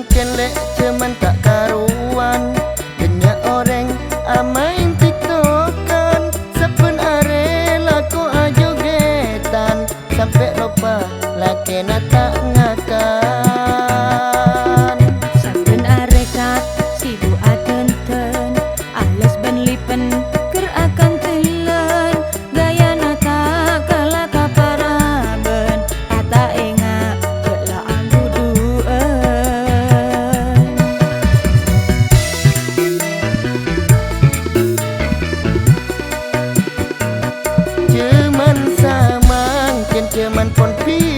Ken lek cuman tak karuan. Banyak orang main tiktokan, saben are laku ajogetan, sampai lupa laki tak ngakan. Saben are kat sibuk adenten, alas ben lipen ker akan telen, gaya nata kalah kaparaben, ata enga kela ambuduen. Cuman samang ken cuman pon pi